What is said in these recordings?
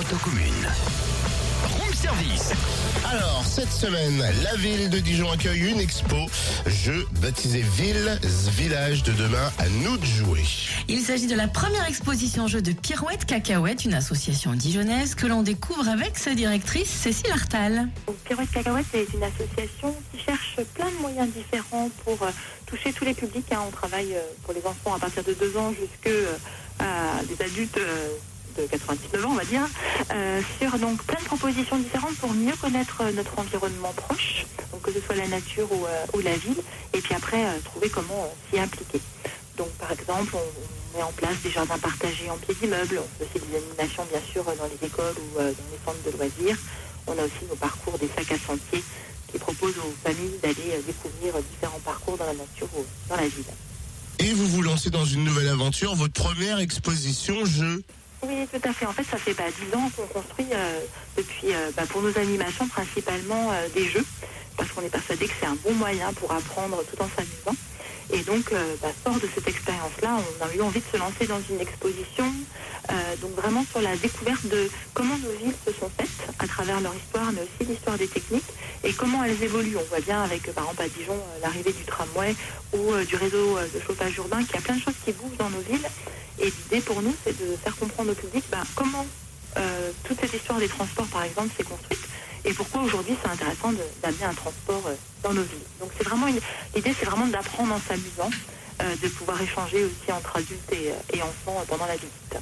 Photo commune. Room service. Alors, cette semaine, la ville de Dijon accueille une expo, jeu baptisé Ville, village de demain, à nous de jouer. Il s'agit de la première exposition jeu de Pirouette Cacahuète, une association dijonnaise que l'on découvre avec sa directrice Cécile Artal. Pirouette Cacahuète est une association qui cherche plein de moyens différents pour toucher tous les publics. On travaille pour les enfants à partir de 2 ans jusqu'à des adultes de 99 ans, on va dire, sur donc plein de propositions différentes pour mieux connaître notre environnement proche, donc que ce soit la nature ou la ville, et puis après trouver comment s'y impliquer. Donc par exemple, on met en place des jardins partagés en pied d'immeuble, on fait aussi des animations bien sûr dans les écoles ou dans les centres de loisirs. On a aussi nos parcours des sacs à sentier qui proposent aux familles d'aller découvrir différents parcours dans la nature ou dans la ville. Et vous vous lancez dans une nouvelle aventure, votre première exposition jeu. Oui, tout à fait. En fait, ça fait 10 ans qu'on construit depuis, pour nos animations, principalement des jeux, parce qu'on est persuadé que c'est un bon moyen pour apprendre tout en s'amusant. Et donc, fort de cette expérience-là, on a eu envie de se lancer dans une exposition, donc vraiment sur la découverte de comment nos villes se sont faites, à travers leur histoire, mais aussi l'histoire des techniques, et comment elles évoluent. On voit bien avec, par exemple, à Dijon, l'arrivée du tramway ou du réseau de chauffage urbain, qu'il y a plein de choses qui bougent dans nos villes. Et l'idée pour nous, c'est de faire comprendre au public comment toute cette histoire des transports, par exemple, s'est construite et pourquoi aujourd'hui c'est intéressant d'amener un transport dans nos villes. Donc c'est vraiment l'idée, c'est vraiment d'apprendre en s'amusant, de pouvoir échanger aussi entre adultes et enfants pendant la visite.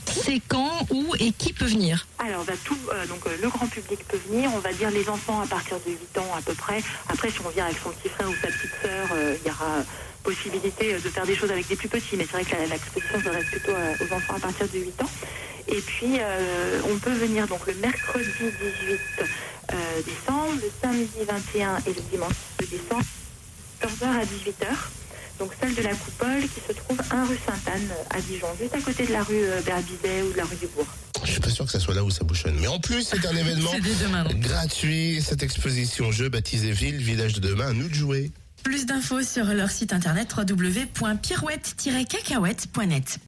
C'est quand, où et qui peut venir? Alors, le grand public peut venir, on va dire les enfants à partir de 8 ans à peu près. Après, si on vient avec son petit frère ou sa petite sœur, il y aura possibilité de faire des choses avec des plus petits, mais c'est vrai que l'exposition s'adresse plutôt aux enfants à partir de 8 ans. Et puis, on peut venir donc le mercredi 18 décembre, le samedi 21 et le dimanche 2 décembre, 14h à 18h. Donc celle de la Coupole qui se trouve 1 rue Sainte-Anne à Dijon, juste à côté de la rue Berbizet ou de la rue du Bourg. Je suis pas sûr que ça soit là où ça bouchonne. Mais en plus, c'est un événement C'est dès demain, donc. gratuit, cette exposition jeu baptisée Ville, village de demain, à nous de jouer. Plus d'infos sur leur site internet www.pirouette-cacahuète.net.